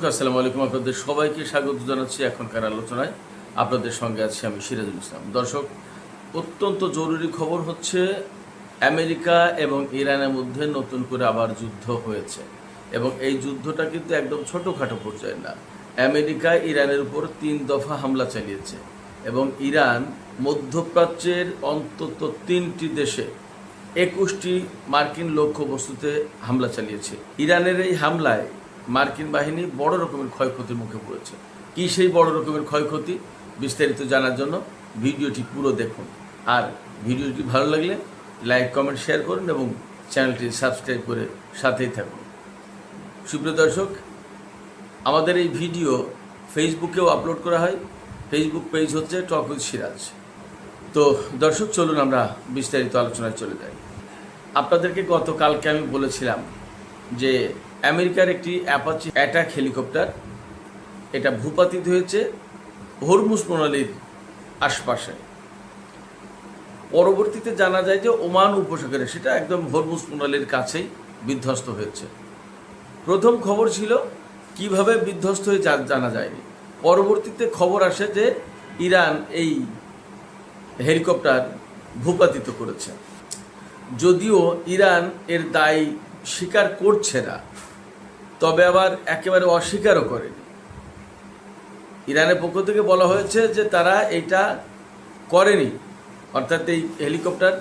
আসসালামু আলাইকুম। আপনাদের সবাইকে স্বাগত জানাচ্ছি এখনকার আলোচনায়। আপনাদের সঙ্গে আছি আমি সিরাজুল ইসলাম। দর্শক, অত্যন্ত জরুরি খবর হচ্ছে আমেরিকা এবং ইরানের মধ্যে নতুন করে আবার যুদ্ধ হয়েছে এবং এই যুদ্ধটা কিন্তু একদম ছোটোখাটো পর্যায়ে না। আমেরিকা ইরানের উপর 3 দফা হামলা চালিয়েছে এবং ইরান মধ্যপ্রাচ্যের অন্তত 3টি দেশে 21টি মার্কিন লক্ষ্যবস্তুতে হামলা চালিয়েছে। ইরানের এই হামলায় মার্কিন বাহিনী বড় রকমের ক্ষয়ক্ষতির মুখে পড়েছে। কি সেই বড় রকমের ক্ষয়ক্ষতি, বিস্তারিত জানার জন্য ভিডিওটি পুরো দেখুন। আর ভিডিওটি ভালো লাগলে লাইক, কমেন্ট, শেয়ার করুন এবং চ্যানেলটি সাবস্ক্রাইব করে সাথেই থাকুন। সুপ্রিয় দর্শক, আমাদের এই ভিডিও ফেসবুকেও আপলোড করা হয়। ফেসবুক পেজ হচ্ছে টক উইথ সিরাজ। তো দর্শক, চলুন আমরা বিস্তারিত আলোচনায় চলে যাই। আপনাদেরকে গতকালকে আমি বলেছিলাম যে আমেরিকার একটি অ্যাপাচি অ্যাটাক হেলিকপ্টার এটা ভূপাতিত হয়েছে হরমুজ প্রণালীর আশপাশে। পরবর্তীতে জানা যায় যে ওমান উপসাগরে, সেটা একদম হরমুজ প্রণালীর কাছেই বিধ্বস্ত হয়েছে। প্রথম খবর ছিল কিভাবে বিধ্বস্ত হয়ে জানা যায়নি। পরবর্তীতে খবর আসে যে ইরান এই হেলিকপ্টার ভূপাতিত করেছে। যদিও ইরান এর দায় স্বীকার করছে না, তবে আবার একেবারে অস্বীকারও করেনি। ইরানের পক্ষ থেকে বলা হয়েছে যে তারা এটা করেনি, অর্থাৎ এই হেলিকপ্টার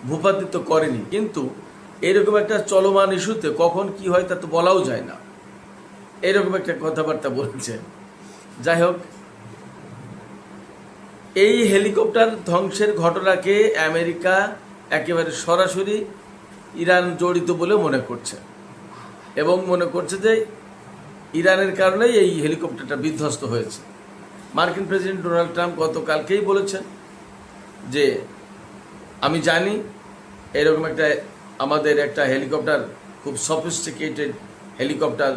ভূপাতিত করেনি। কিন্তু এরকম একটা চলমান ইস্যুতে কখন কি হয় তা তো বলাও যায় না, এরকম একটা কথাবার্তা বলেছে। যাই হোক, এই হেলিকপ্টার ধ্বংসের ঘটনাকে আমেরিকা একেবারে সরাসরি ইরান জড়িত বলে মনে করছে এবং মনে করছে যে ইরানের কারণেই এই হেলিকপ্টারটা বিধ্বস্ত হয়েছে। মার্কিন প্রেসিডেন্ট ডোনাল্ড ট্রাম্প গতকালকেই বলেছেন যে আমি জানি এরকম আমাদের একটা হেলিকপ্টার, খুব সফিস্টিকেটেড হেলিকপ্টার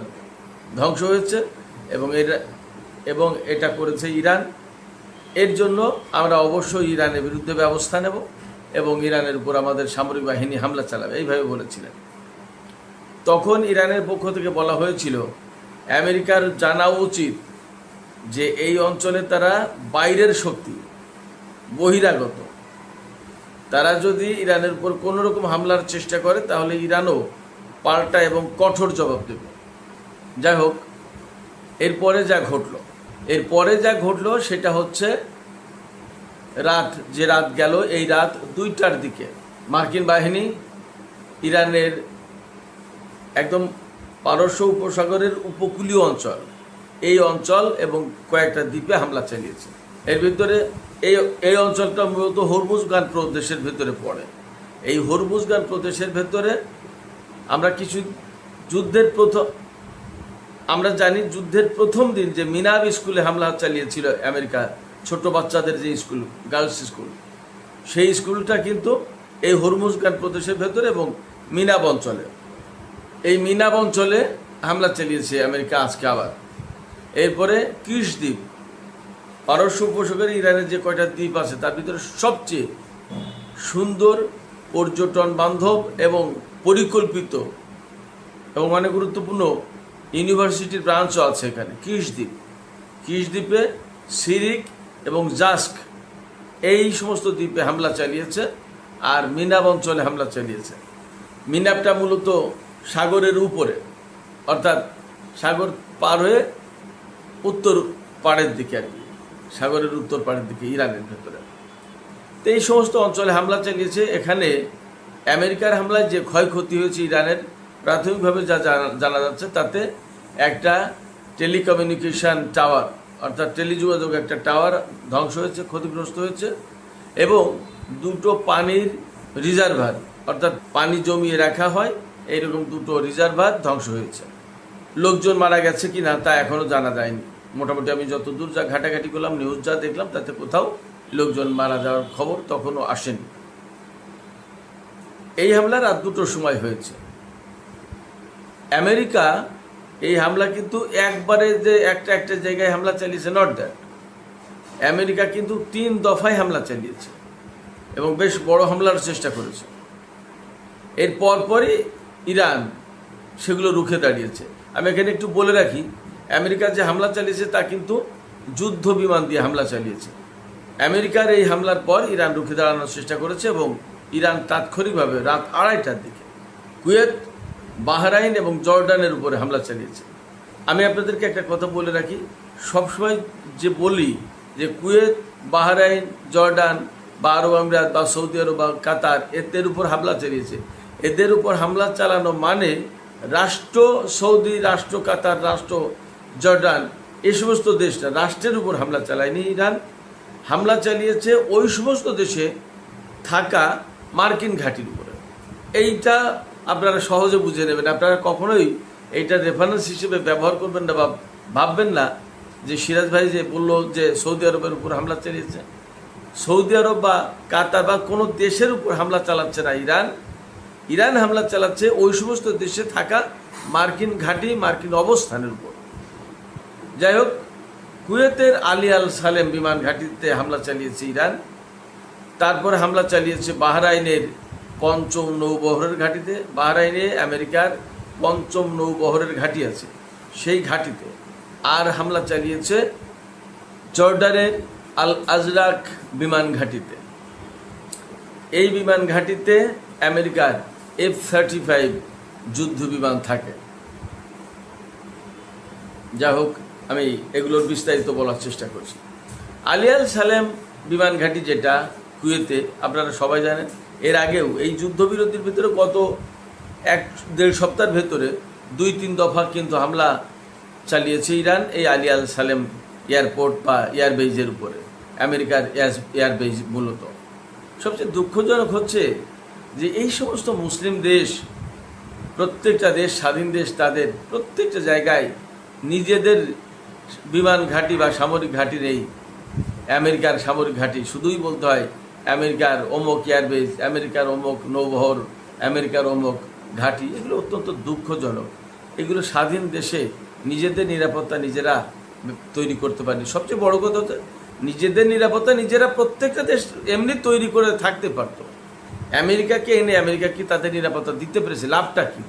ধ্বংস হয়েছে এবং এটা করেছে ইরান। এর জন্য আমরা অবশ্যই ইরানের বিরুদ্ধে ব্যবস্থা নেব এবং ইরানের উপর আমাদের সামরিক বাহিনী হামলা চালাবে, এইভাবে বলেছিলেন। তখন ইরানের পক্ষ থেকে বলা হয়েছিল আমেরিকার জানা উচিত যে এই অঞ্চলে তারা বাইরের শক্তি, বহিরাগত। তারা যদি ইরানের উপর কোনো রকম হামলার চেষ্টা করে তাহলে ইরানও পাল্টা এবং কঠোর জবাব দেবে। যাই হোক, এরপরে যা ঘটলো সেটা হচ্ছে রাত গেল, এই রাত 2টার দিকে মার্কিন বাহিনী ইরানের একদম পারস্য উপসাগরের উপকূলীয় অঞ্চল, এই অঞ্চল এবং কয়েকটা দ্বীপে হামলা চালিয়েছে। এর ভিতরে এই অঞ্চলটা মূলত হরমুজগান প্রদেশের ভেতরে পড়ে। এই হরমুজগান প্রদেশের ভেতরে আমরা জানি যুদ্ধের প্রথম দিন যে মিনাব স্কুলে হামলা চালিয়েছিল আমেরিকা, ছোট বাচ্চাদের যে স্কুল, গার্লস স্কুল, সেই স্কুলটা কিন্তু এই হরমুজগান প্রদেশের ভেতরে এবং মিনাব অঞ্চলে, এই মিনাব অঞ্চলে হামলা চালিয়েছে আমেরিকা আজকে আবার। এরপরে কিশ দ্বীপ, পারস্য উপসাগরে ইরানের যে কয়টা দ্বীপ আছে তার ভিতরে সবচেয়ে সুন্দর, পর্যটন বান্ধব এবং পরিকল্পিত এবং অনেক গুরুত্বপূর্ণ ইউনিভার্সিটির ব্রাঞ্চও আছে এখানে, কিশ দ্বীপে সিরিক এবং জাস্ক, এই সমস্ত দ্বীপে হামলা চালিয়েছে আর মিনাব অঞ্চলে হামলা চালিয়েছে। মিনাবটা মূলত সাগরের উপরে, অর্থাৎ সাগর পার হয়ে উত্তর পাড়ের দিকে, আর কি সাগরের উত্তর পাড়ের দিকে ইরানের ভেতরে। তো এই সমস্ত অঞ্চলে হামলা চালিয়েছে। এখানে আমেরিকার হামলায় যে ক্ষয়ক্ষতি হয়েছে ইরানের, প্রাথমিকভাবে যা জানা যাচ্ছে তাতে একটা টেলিকমিউনিকেশন টাওয়ার, অর্থাৎ টেলিযোগাযোগ একটা টাওয়ার ধ্বংস হয়েছে, ক্ষতিগ্রস্ত হয়েছে এবং 2টো পানির রিজার্ভার, অর্থাৎ পানি জমিয়ে রাখা হয় এইরকম 2টো রিজার্ভার ধ্বংস হয়েছে। লোকজন মারা গেছে কি না তা এখনও জানা যায়নি। মোটামুটি আমি যতদূর যা ঘাটাঘাটি করলাম, নিউজ যা দেখলাম, তাতে কোথাও লোকজন মারা যাওয়ার খবর তখনও আসেনি। এই হামলা রাত 2টোর সময় হয়েছে। আমেরিকা এই হামলা কিন্তু একবারে যে একটা জায়গায় হামলা চালিয়েছে, নট দ্যাট। আমেরিকা কিন্তু 3 দফায় হামলা চালিয়েছে এবং বেশ বড় হামলার চেষ্টা করেছে। এর পরপরই ইরান সেগুলো রুখে দাঁড়িয়েছে। আমি এখানে একটু বলে রাখি, আমেরিকা যে হামলা চালিয়েছে তা কিন্তু যুদ্ধ বিমান দিয়ে হামলা চালিয়েছে। আমেরিকার এই হামলার পর ইরান রুখে দাঁড়ানোর চেষ্টা করেছে এবং ইরান তাৎক্ষণিকভাবে রাত 2:30টার দিকে কুয়েত, বাহরাইন এবং জর্ডানের উপরে হামলা চালিয়েছে। আমি আপনাদেরকে একটা কথা বলে রাখি, সবসময় যে বলি যে কুয়েত, বাহরাইন, জর্ডান বা আরব আমিরাত বা সৌদি আরব বা কাতার এদের উপর হামলা চালিয়েছে, এদের উপর হামলা চালানো মানে রাষ্ট্র সৌদি, রাষ্ট্র কাতার, রাষ্ট্র জর্ডান, এই সমস্ত দেশটা রাষ্ট্রের উপর হামলা চালায়নি ইরান। হামলা চালিয়েছে ওই সমস্ত দেশে থাকা মার্কিন ঘাঁটির উপরে। এইটা আপনারা সহজে বুঝে নেবেন। আপনারা কখনোই এইটা রেফারেন্স হিসেবে ব্যবহার করবেন না বা ভাববেন না যে সিরাজ ভাই যে বললো যে সৌদি আরবের উপর হামলা চালিয়েছে। সৌদি আরব বা কাতার বা কোনো দেশের উপর হামলা চালাচ্ছে না ইরান। ইরান হামলা চালাচ্ছে ওই সমস্ত দেশে থাকা মার্কিন ঘাঁটি, মার্কিন অবস্থানের উপর। যাই হোক, কুয়েতের আলী আল সালেম বিমান ঘাঁটিতে হামলা চালিয়েছে ইরান। তারপরে হামলা চালিয়েছে বাহরাইনের ৫ম নৌবহরের ঘাঁটিতে। বাহরাইনে আমেরিকার ৫ম নৌবহরের ঘাঁটি আছে, সেই ঘাঁটিতে। আর হামলা চালিয়েছে জর্ডানের আল আজরাক বিমান ঘাঁটিতে। এই বিমান ঘাঁটিতে আমেরিকার F-35 যুদ্ধ বিমান থাকে। যাই হোক, আমি এগুলোর বিস্তারিত বলার চেষ্টা করছি। আলী আল সালেম বিমান ঘাঁটি যেটা কুয়েতে, আপনারা সবাই জানেন, এর আগেও এই যুদ্ধবিরতির ভিতরে গত 1-1.5 সপ্তাহের ভেতরে 2-3 দফা কিন্তু হামলা চালিয়েছে ইরান এই আলী আল সালেম এয়ারপোর্ট বা এয়ারবেজের উপরে, আমেরিকার এয়ারবেজ মূলত। সবচেয়ে দুঃখজনক হচ্ছে যে এই সমস্ত মুসলিম দেশ, প্রত্যেকটা দেশ স্বাধীন দেশ, তাদের প্রত্যেকটা জায়গায় নিজেদের বিমান ঘাঁটি বা সামরিক ঘাঁটি নেই। আমেরিকার সামরিক ঘাঁটি শুধুই বলতে হয় আমেরিকার অমুক এয়ারবেজ, আমেরিকার অমুক নৌবহর, আমেরিকার অমুক ঘাঁটি। এগুলো অত্যন্ত দুঃখজনক। এগুলো স্বাধীন দেশে নিজেদের নিরাপত্তা নিজেরা তৈরি করতে পারেনি। সবচেয়ে বড় কথা হচ্ছে নিজেদের নিরাপত্তা নিজেরা প্রত্যেকটা দেশ এমনি তৈরি করে থাকতে পারত। আমেরিকাকে এনে আমেরিকা কি তাদের নিরাপত্তা দিতে পেরেছে? লাভটা কী?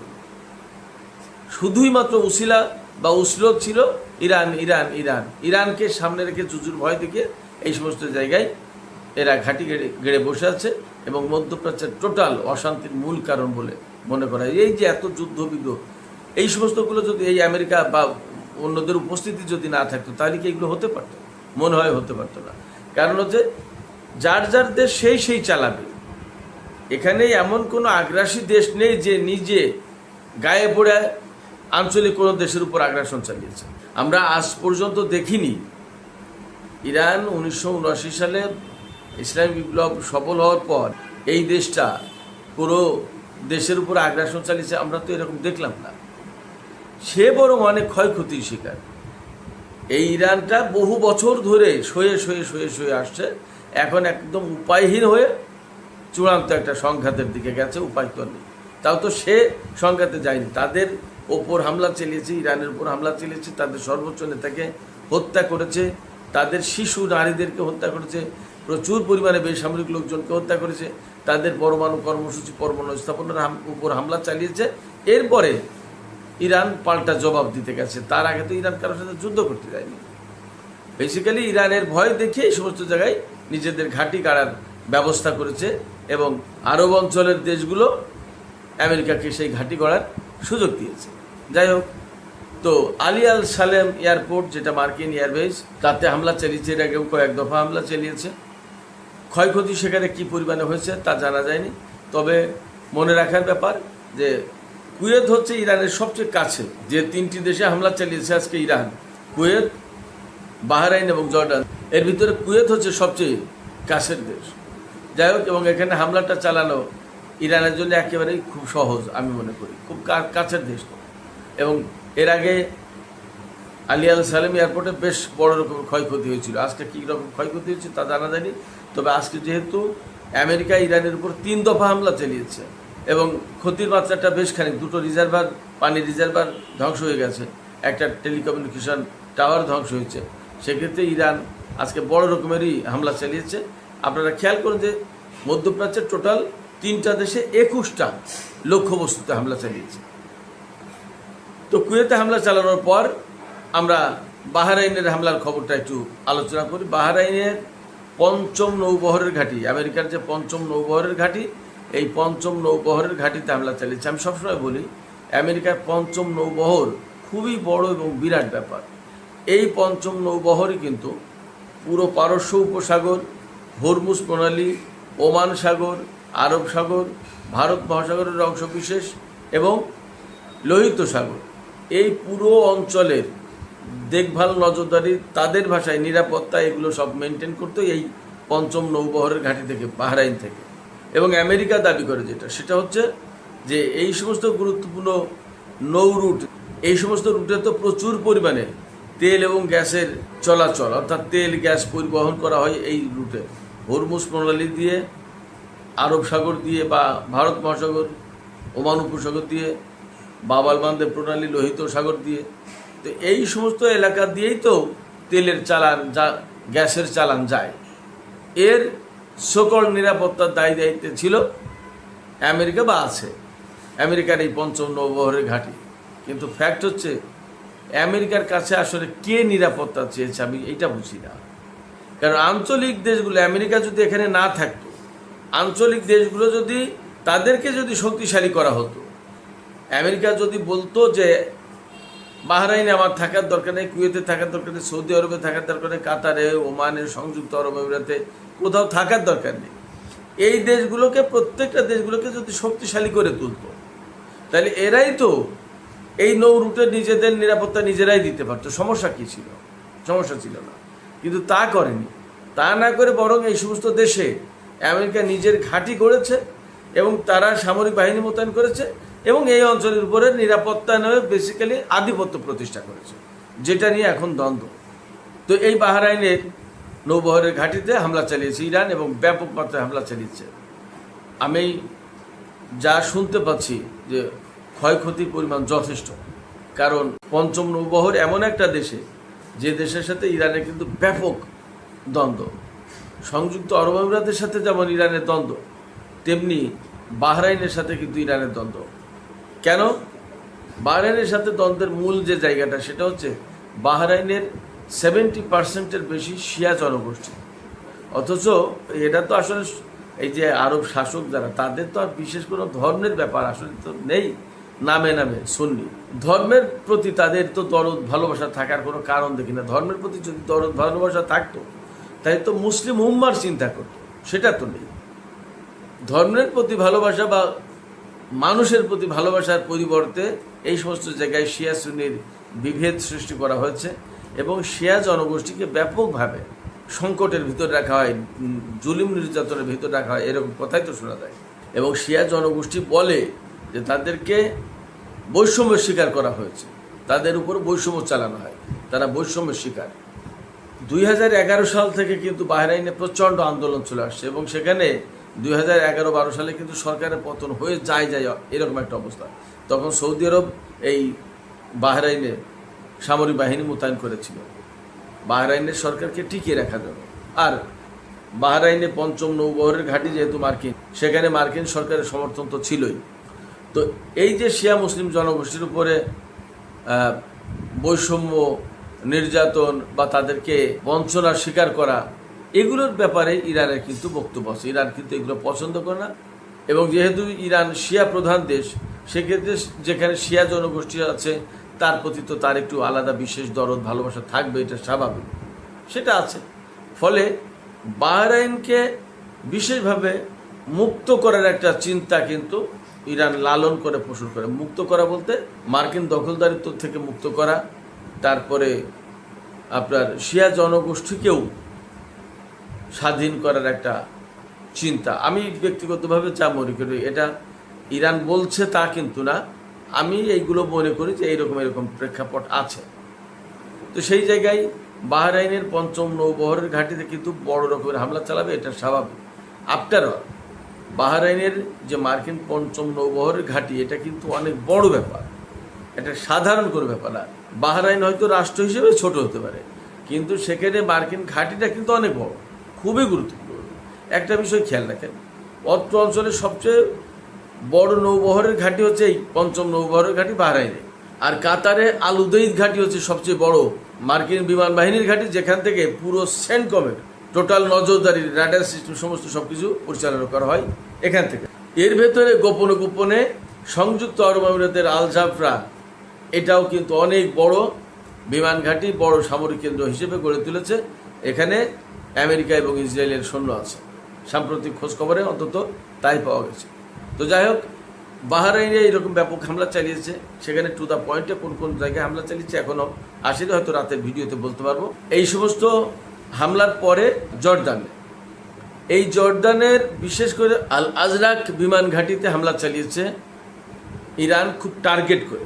শুধুই মাত্র উসিলা বা উসলত ছিল ইরান। ইরান ইরান ইরানকে সামনে রেখে জুজুর ভয় দেখিয়ে এই সমস্ত জায়গায় এরা ঘাঁটি গেড়ে বসে আছে এবং মধ্যপ্রাচ্যের টোটাল অশান্তির মূল কারণ বলে মনে করা হয়। এই যে এত যুদ্ধ বিগ্রহ, এই সমস্তগুলো যদি এই আমেরিকা বা অন্যদের উপস্থিতি যদি না থাকতো তাহলে কি এগুলো হতে পারতো? মনে হয় হতে পারতো না। কারণ হচ্ছে যার যার দেশ সেই চালাবে। এখানে এমন কোনো আগ্রাসী দেশ নেই যে নিজে গায়ে পড়ে আঞ্চলিক কোনো দেশের উপর আগ্রাসন চালিয়েছে। আমরা আজ পর্যন্ত দেখিনি ইরান 1979 সালে ইসলামী বিপ্লব সফল হওয়ার পর এই দেশটা পুরো দেশের উপর আগ্রাসন চালিয়েছে, আমরা তো এরকম দেখলাম না। সে বরং অনেক ক্ষয়ক্ষতির শিকার। এই ইরানটা বহু বছর ধরে সয়ে আসছে, এখন একদম উপায়হীন হয়ে চূড়ান্ত একটা সংঘাতের দিকে গেছে। উপায় তো নেই, তাও তো সে সংঘাতে যায়নি। তাদের ওপর হামলা চালিয়েছে, ইরানের উপর হামলা চালিয়েছে, তাদের সর্বোচ্চ নেতাকে হত্যা করেছে, তাদের শিশু নারীদেরকে হত্যা করেছে, প্রচুর পরিমাণে বেসামরিক লোকজনকে হত্যা করেছে, তাদের পরমাণু কর্মসূচি, পরমাণু স্থাপনার উপর হামলা চালিয়েছে। এরপরে ইরান পাল্টা জবাব দিতে গেছে। তার আগে তো ইরান কারোর সাথে যুদ্ধ করতে যায়নি। বেসিক্যালি ইরানের ভয় দেখিয়ে এই সমস্ত জায়গায় নিজেদের ঘাঁটি গাড়ার ব্যবস্থা করেছে এবং আরব অঞ্চলের দেশগুলো আমেরিকাকে সেই ঘাঁটি গড়ার সুযোগ দিয়েছে। যাই হোক, তো আলী আল সালেম এয়ারপোর্ট যেটা মার্কিন এয়ারবেজ, তাতে হামলা চালিয়েছে। এর আগেও কয়েক দফা হামলা চালিয়েছে। ক্ষয়ক্ষতি সেখানে কী পরিমাণে হয়েছে তা জানা যায়নি। তবে মনে রাখার ব্যাপার যে কুয়েত হচ্ছে ইরানের সবচেয়ে কাছে যে 3টি দেশে হামলা চালিয়েছে আজকে ইরান, কুয়েত, বাহরাইন এবং জর্ডান। এর ভিতরে কুয়েত হচ্ছে সবচেয়ে কাছের দেশ। যাই হোক, এবং এখানে হামলাটা চালানো ইরানের জন্য একেবারেই খুব সহজ আমি মনে করি, খুব কাছের দেশ। এবং এর আগে আলী আল সালেম এয়ারপোর্টে বেশ বড় রকমের ক্ষয়ক্ষতি হয়েছিল। আজকে কী রকম ক্ষয়ক্ষতি হয়েছে তা জানা যায়নি। তবে আজকে যেহেতু আমেরিকা ইরানের উপর 3 দফা হামলা চালিয়েছে এবং ক্ষতির মাত্রাটা বেশ খানিক, 2টো রিজার্ভার, পানির রিজার্ভার ধ্বংস হয়ে গেছে, একটা টেলিকমিউনিকেশন টাওয়ার ধ্বংস হয়েছে, সেক্ষেত্রে ইরান আজকে বড় রকমেরই হামলা চালিয়েছে। আপনারা খেয়াল করুন যে মধ্যপ্রাচ্যের টোটাল 3টা দেশে 21টা লক্ষ্যবস্তুতে হামলা চালিয়েছে। তো কুয়েতে হামলা চালানোর পর আমরা বাহরাইনের হামলার খবরটা একটু আলোচনা করি। বাহরাইনের পঞ্চম নৌবহরের ঘাঁটি, আমেরিকার যে পঞ্চম নৌবহরের ঘাঁটি, এই পঞ্চম নৌবহরের ঘাঁটিতে হামলা চালিয়েছে। আমি সবসময় বলি আমেরিকার পঞ্চম নৌবহর খুবই বড় এবং বিরাট ব্যাপার। এই পঞ্চম নৌবহরই কিন্তু পুরো পারস্য উপসাগর, হরমুজ প্রণালী, ওমান সাগর, আরব সাগর, ভারত মহাসাগরের অংশবিশেষ এবং লোহিত সাগর, এই পুরো অঞ্চলের দেখভাল, নজরদারি, তাদের ভাষায় নিরাপত্তা, এগুলো সব মেনটেন করতো এই পঞ্চম নৌবহরের ঘাঁটি থেকে, বাহরাইন থেকে। এবং আমেরিকা দাবি করে সেটা হচ্ছে যে এই সমস্ত গুরুত্বপূর্ণ নৌ রুট, এই সমস্ত রুটে তো প্রচুর পরিমাণে তেল এবং গ্যাসের চলাচল, অর্থাৎ তেল গ্যাস পরিবহন করা হয় এই রুটে, হরমুজ প্রণালী দিয়ে, আরব সাগর দিয়ে বা ভারত মহাসাগর, ওমান উপসাগর দিয়ে, বাব আল মানদেব প্রণালী, লোহিত সাগর দিয়ে। তো এই সমস্ত এলাকা দিয়েই তো তেলের চালান, গ্যাসের চালান যায়। এর সকল নিরাপত্তার দায়ী দায়িত্বে ছিল আমেরিকা, বা আছে আমেরিকার এই পঞ্চম নৌবহরের ঘাঁটি। কিন্তু ফ্যাক্ট হচ্ছে আমেরিকার কাছে আসলে কে নিরাপত্তা চেয়েছে আমি এইটা বুঝি না। কারণ আঞ্চলিক দেশগুলো, আমেরিকা যদি এখানে না থাকতো, আঞ্চলিক দেশগুলো যদি তাদেরকে যদি শক্তিশালী করা হতো, আমেরিকা যদি বলতো যে বাহরাইনে আমার থাকার দরকার নেই, কুয়েতে থাকার দরকার নেই, সৌদি আরবে থাকার দরকার নেই, কাতারে, ওমানে, সংযুক্ত আরব আমিরাতে কোথাও থাকার দরকার নেই, এই দেশগুলোকে, প্রত্যেকটা দেশগুলোকে যদি শক্তিশালী করে তুলতো, তাহলে এরাই তো এই নৌ রুটে নিজেদের নিরাপত্তা নিজেরাই দিতে পারতো। সমস্যা কী ছিল? সমস্যা ছিল না। কিন্তু তা করেনি। তা না করে বরং এই সমস্ত দেশে আমেরিকা নিজের ঘাঁটি গড়েছে এবং তারা সামরিক বাহিনী মোতায়েন করেছে এবং এই অঞ্চলের উপরে নিরাপত্তা নয়, বেসিক্যালি আধিপত্য প্রতিষ্ঠা করেছে, যেটা নিয়ে এখন দ্বন্দ্ব। তো এই বাহরাইনের নৌবহরের ঘাঁটিতে হামলা চালিয়েছে ইরান এবং ব্যাপক মাত্রায় হামলা চালিয়েছে। আমি যা শুনতে পাচ্ছি যে ক্ষয়ক্ষতির পরিমাণ যথেষ্ট। কারণ পঞ্চম নৌবহর এমন একটা দেশে, যে দেশের সাথে ইরানের কিন্তু ব্যাপক দ্বন্দ্ব। সংযুক্ত আরব আমিরাতের সাথে যেমন ইরানের দ্বন্দ্ব, তেমনি বাহরাইনের সাথে কিন্তু ইরানের দ্বন্দ্ব। কেন? বাহরাইনের সাথে দ্বন্দ্বের মূল যে জায়গাটা, সেটা হচ্ছে বাহরাইনের 70% বেশি শিয়া জনগোষ্ঠী। অথচ এটা তো আসলে এই যে আরব শাসক যারা, তাদের তো আর বিশেষ কোনো ধর্মের ব্যাপার আসলে তো নেই। নামে নামে সুন্নি, ধর্মের প্রতি তাদের তো দরদ ভালোবাসা থাকার কোনো কারণ দেখি না। ধর্মের প্রতি যদি দরদ ভালোবাসা থাকতো, তাই তো মুসলিম উম্মার চিন্তা করতো, সেটা তো নেই। ধর্মের প্রতি ভালোবাসা বা মানুষের প্রতি ভালোবাসার পরিবর্তে এই সমস্ত জায়গায় শিয়া সুন্নির বিভেদ সৃষ্টি করা হয়েছে এবং শিয়া জনগোষ্ঠীকে ব্যাপকভাবে সংকটের ভিতর রাখা হয়, জুলুম নির্যাতনের ভিতর রাখা হয়, এরকম কথাই তো শোনা যায়। এবং শিয়া জনগোষ্ঠী বলে যে তাদেরকে বৈষম্যের শিকার করা হয়েছে, তাদের উপর বৈষম্য চালানো হয়, তারা বৈষম্যের শিকার। 2011 সাল থেকে কিন্তু বাহরাইনে প্রচণ্ড আন্দোলন চলে আসছে এবং সেখানে 2011-12 সালে কিন্তু সরকারের পতন হয়ে যায় এরকম একটা অবস্থা। তখন সৌদি আরব এই বাহরাইনে সামরিক বাহিনী মোতায়েন করেছিল বাহরাইনের সরকারকে টিকিয়ে রাখার জন্য। আর বাহরাইনে পঞ্চম নৌবহরের ঘাঁটি যেহেতু মার্কিন, সেখানে মার্কিন সরকারের সমর্থন তো ছিলই। তো এই যে শিয়া মুসলিম জনগোষ্ঠীর উপরে বৈষম্য, নির্যাতন বা তাদেরকে বঞ্চনার শিকার করা, এগুলোর ব্যাপারে ইরানের কিন্তু বক্তব্য আছে। ইরান কিন্তু এগুলো পছন্দ করে না এবং যেহেতু ইরান শিয়া প্রধান দেশ, সেক্ষেত্রে যেখানে শিয়া জনগোষ্ঠী আছে তার প্রতি তো তার একটু আলাদা বিশেষ দরদ ভালোবাসা থাকবে, এটা স্বাভাবিক, সেটা আছে। ফলে বাহরাইনকে বিশেষভাবে মুক্ত করার একটা চিন্তা কিন্তু ইরান লালন করে পোষণ করে। মুক্ত করা বলতে মার্কিন দখলদারিত্ব থেকে মুক্ত করা, তারপরে আপনার শিয়া জনগোষ্ঠীকেও স্বাধীন করার একটা চিন্তা। আমি ব্যক্তিগতভাবে যা মনে করি, এটা ইরান বলছে তা কিন্তু না, আমি এইগুলো মনে করি যে এরকম প্রেক্ষাপট আছে। তো সেই জায়গায় বাহরাইনের পঞ্চম নৌবহরের ঘাঁটিতে কিন্তু বড় রকমের হামলা চালাবে, এটা স্বাভাবিক। আফটার অল বাহরাইনের যে মার্কিন পঞ্চম নৌবহরের ঘাঁটি, এটা কিন্তু অনেক বড় ব্যাপার, এটা সাধারণ কোনো ব্যাপার না। বাহরাইন হয়তো রাষ্ট্র হিসেবে ছোট হতে পারে, কিন্তু সেখানে মার্কিন ঘাঁটিটা কিন্তু অনেক বড়, খুবই গুরুত্বপূর্ণ। একটা বিষয় খেয়াল রাখেন, অত্র অঞ্চলের সবচেয়ে বড় নৌবহরের ঘাঁটি হচ্ছে এই পঞ্চম নৌবহরের ঘাঁটি বাহরাইনে। আর কাতারে আল উদেইদ ঘাঁটি হচ্ছে সবচেয়ে বড় মার্কিন বিমান বাহিনীর ঘাঁটি, যেখান থেকে পুরো সেন্টকমের টোটাল নজরদারি, রাডার সিস্টেম সমস্ত সবকিছু পরিচালনা করা হয় এখান থেকে। এর ভেতরে গোপনে গোপনে সংযুক্ত আরব আমিরাতের আল জাফরা, এটাও কিন্তু অনেক বড় বিমান ঘাঁটি, বড় সামরিক কেন্দ্র হিসেবে গড়ে তুলেছে। এখানে আমেরিকা এবং ইসরায়েলের সৈন্য আছে, সাম্প্রতিক খোঁজখবরে অন্তত তাই পাওয়া গেছে। তো যাই হোক, বাহরাইনে এইরকম ব্যাপক হামলা চালিয়েছে, সেখানে টু দ্য পয়েন্টে কোন কোন জায়গায় হামলা চালিয়েছে এখনও আসেনি, হয়তো রাতের ভিডিওতে বলতে পারবো। এই সমস্ত হামলার পরে জর্দানে, এই জর্দানের বিশেষ করে আল আজরাক বিমান ঘাঁটিতে হামলা চালিয়েছে ইরান খুব টার্গেট করে।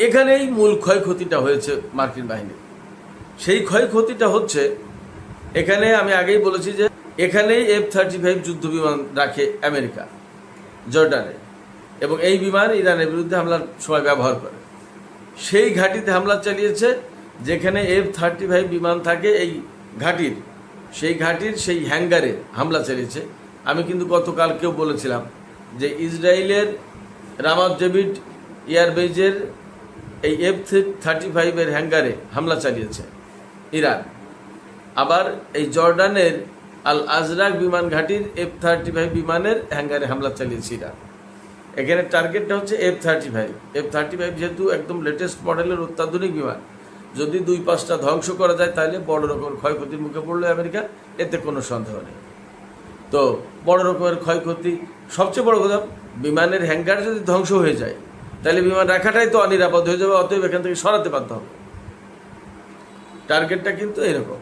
এখানেই মূল ক্ষয়ক্ষতিটা হয়েছে মার্কিন বাহিনীর। সেই ক্ষয়ক্ষতিটা হচ্ছে, এখানে আমি আগেই বলেছি যে এখানেই F-35 যুদ্ধ বিমান রাখে আমেরিকা জর্ডানে, এবং এই বিমান ইরানের বিরুদ্ধে হামলার সময় ব্যবহার করে। সেই ঘাঁটিতে হামলা চালিয়েছে, যেখানে F-35 বিমান থাকে এই ঘাঁটির, সেই ঘাঁটির সেই হ্যাঙ্গারে হামলা চালিয়েছে। আমি কিন্তু গতকালকেও বলেছিলাম যে ইসরায়েলের রামাত ডেভিড এয়ারবেজের এই F-35 হ্যাঙ্গারে হামলা চালিয়েছে ইরান। আবার এই জর্ডানের আল আজরাক বিমান ঘাঁটির F-35 বিমানের হ্যাঙ্গারে হামলা চালিয়েছে ইরান। এখানে টার্গেটটা হচ্ছে F-35 যেহেতু একদম লেটেস্ট মডেলের অত্যাধুনিক বিমান, যদি 2-5টা ধ্বংস করা যায় তাহলে বড় রকমের ক্ষয়ক্ষতির মুখে পড়লো আমেরিকা, এতে কোনো সন্দেহ নেই। তো বড় রকমের ক্ষয়ক্ষতি, সবচেয়ে বড় কথা, বিমানের হ্যাঙ্গার যদি ধ্বংস হয়ে যায় তাহলে বিমান রাখাটাই তো অনিরাপদ হয়ে যাবে, অতএব এখান থেকে সরাতে বাধ্য হবে। টার্গেটটা কিন্তু এরকম।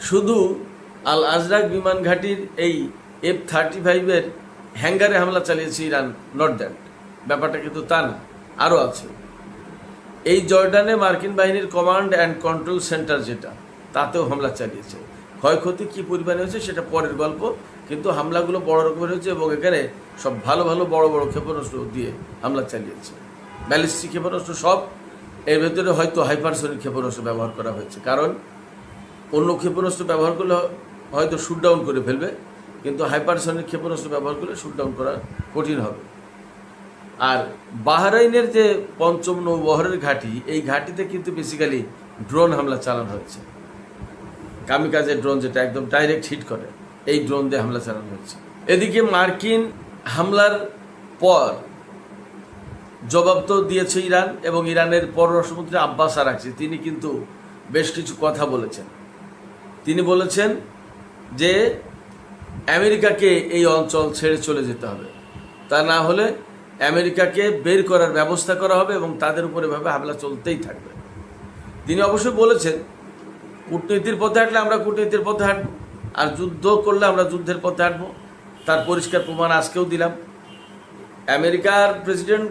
শুধু আল আজরাক বিমান ঘাঁটির এই F-35 হ্যাঙ্গারে হামলা চালিয়েছে ইরান, নট দ্যাট, ব্যাপারটা কিন্তু তা না, আরও আছে। এই জর্ডানে মার্কিন বাহিনীর কমান্ড অ্যান্ড কন্ট্রোল সেন্টার যেটা, তাতেও হামলা চালিয়েছে। ক্ষয়ক্ষতি কী পরিমাণে হয়েছে সেটা পরের গল্প, কিন্তু হামলাগুলো বড় রকমের হয়েছে এবং এখানে সব ভালো ভালো বড় বড় ক্ষেপণাস্ত্র দিয়ে হামলা চালিয়েছে, ব্যালিস্টিক ক্ষেপণাস্ত্র সব। এর ভেতরে হয়তো হাইপারসনিক ক্ষেপণাস্ত্র ব্যবহার করা হয়েছে, কারণ অন্য ক্ষেপণাস্ত্র ব্যবহার করলে হয়তো শুট ডাউন করে ফেলবে, কিন্তু হাইপারসনিক ক্ষেপণাস্ত্র ব্যবহার করলে শুট ডাউন করা কঠিন হবে। আর বাহরাইনের যে পঞ্চম নৌবহরের ঘাঁটি, এই ঘাঁটিতে কিন্তু বেসিক্যালি ড্রোন হামলা চালানো হয়েছে, কামিকাজে ড্রোন, যেটা একদম ডাইরেক্ট হিট করে, এই ড্রোন দিয়ে হামলা চালানো হয়েছে। এদিকে মার্কিন হামলার পর জবাব তো দিয়েছে ইরান, এবং ইরানের পররাষ্ট্রমন্ত্রী আব্বাস আরাকচি, তিনি কিন্তু বেশ কিছু কথা বলেছেন। তিনি বলেছেন যে আমেরিকাকে এই অঞ্চল ছেড়ে চলে যেতে হবে, তা না হলে আমেরিকাকে বের করার ব্যবস্থা করা হবে এবং তাদের উপর এভাবে হামলা চলতেই থাকবে। তিনি অবশ্যই বলেছেন, কূটনীতির পথে হাঁটলে আমরা কূটনীতির পথে হাঁটব, আর যুদ্ধ করলে আমরা যুদ্ধের পথে হাঁটব। তার পরিষ্কার প্রমাণ আজকেও দিলাম। আমেরিকার প্রেসিডেন্ট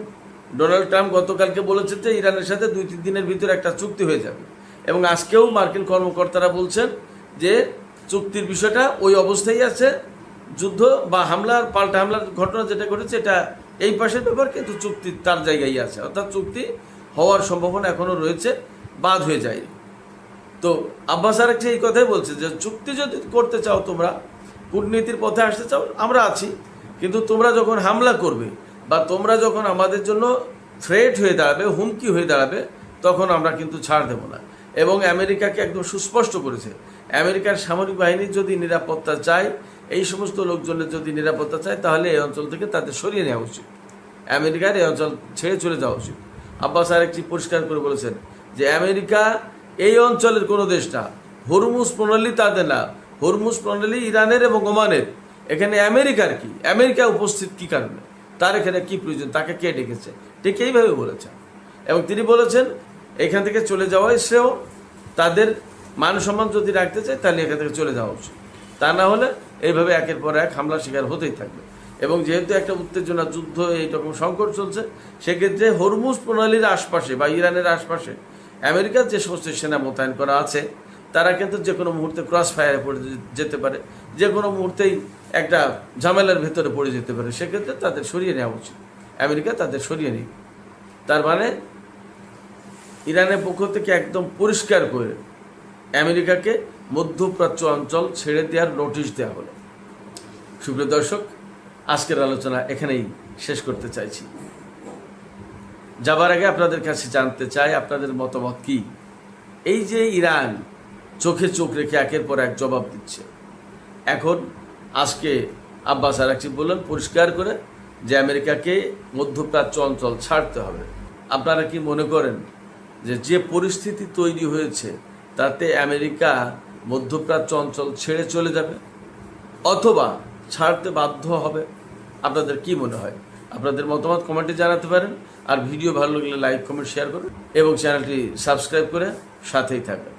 ডোনাল্ড ট্রাম্প গতকালকে বলেছেন যে ইরানের সাথে 2-3 দিনের ভিতরে একটা চুক্তি হয়ে যাবে, এবং আজকেও মার্কিন কর্মকর্তারা বলছেন যে চুক্তির বিষয়টা ওই অবস্থায় আছে। যুদ্ধ বা হামলার, পাল্টা হামলার ঘটনা যেটা ঘটেছে এটা এই পাশের ব্যাপার, কিন্তু চুক্তি তার জায়গায় আছে, অর্থাৎ চুক্তি হওয়ার সম্ভাবনা এখনও রয়েছে, বাদ হয়ে যায়। তো আব্বাস আরাকচি এই কথাই বলছে যে চুক্তি যদি করতে চাও, তোমরা কূটনীতির পথে আসতে চাও, আমরা আছি, কিন্তু তোমরা যখন হামলা করবে বা তোমরা যখন আমাদের জন্য থ্রেট হয়ে দাঁড়াবে, হুমকি হয়ে দাঁড়াবে, তখন আমরা কিন্তু ছাড় দেব না। এবং আমেরিকাকে একদম সুস্পষ্ট করেছে, আমেরিকার সামরিক বাহিনীর যদি নিরাপত্তা চায়, এই সমস্ত লোকজনের যদি নিরাপত্তা চায়, তাহলে এই অঞ্চল থেকে তাদের সরিয়ে নেওয়া উচিত, আমেরিকার এই অঞ্চল ছেড়ে চলে যাওয়া উচিত। আব্বাস আরাকচি পরিষ্কার করে বলেছেন যে আমেরিকা এই অঞ্চলের কোনো দেশ না, হরমুজ প্রণালী তাদের না, হরমুজ প্রণালী ইরানের এবং ওমানের। এখানে আমেরিকার কি, আমেরিকা উপস্থিত কি কারণে, তার এখানে কি প্রয়োজন, তাকে কে ডেকেছে, ঠিক এইভাবে বলেছেন। এবং তিনি বলেছেন এখান থেকে চলে যাওয়াই শ্রেয়, তাদের মান সম্মান যদি রাখতে চায় তাহলে এখান থেকে চলে যাওয়া উচিত, তা না হলে এইভাবে একের পর এক হামলার শিকার হতেই থাকবে। এবং যেহেতু একটা উত্তেজনা, যুদ্ধ, এইরকম সংকট চলছে, সেক্ষেত্রে হরমুজ প্রণালীর আশপাশে বা ইরানের আশপাশে আমেরিকার যে সমস্ত সেনা মোতায়েন করা আছে, তারা কিন্তু যে কোনো মুহূর্তে ক্রস ফায়ারে পড়ে যেতে পারে, যে কোনো মুহূর্তেই একটা ঝামেলার ভেতরে পড়ে যেতে পারে। সেক্ষেত্রে তাদের সরিয়ে নেওয়া উচিত, আমেরিকা তাদের সরিয়ে নিক। তার মানে ইরানের পক্ষ থেকে একদম পরিষ্কার করে আমেরিকাকে মধ্যপ্রাচ্য অঞ্চল ছেড়ে দেওয়ার নোটিশ দেওয়া হলো। সুপ্রিয় দর্শক, আজকের আলোচনা এখানেই শেষ করতে চাইছি। যাবার আগে আপনাদের কাছে জানতে চাই আপনাদের মতামত কি। এই যে ইরান চোখে চোখ রেখে একের পর এক জবাব দিচ্ছে, এখন আজকে আব্বাস আরাকচি বললেন পরিষ্কার করে যে আমেরিকাকে মধ্যপ্রাচ্য অঞ্চল ছাড়তে হবে। আপনারা কি মনে করেন যে পরিস্থিতি তৈরি হয়েছে তাতে আমেরিকা মধ্যপ্রাচ্য অঞ্চল ছেড়ে চলে যাবে অথবা ছাড়তে বাধ্য হবে? আপনাদের কি মনে হয়? আপনাদের মতামত কমেন্টে জানাতে পারেন। আর ভিডিও ভালো লাগলে লাইক কমেন্ট শেয়ার করুন এবং চ্যানেলটি সাবস্ক্রাইব করে সাথেই থাকবেন।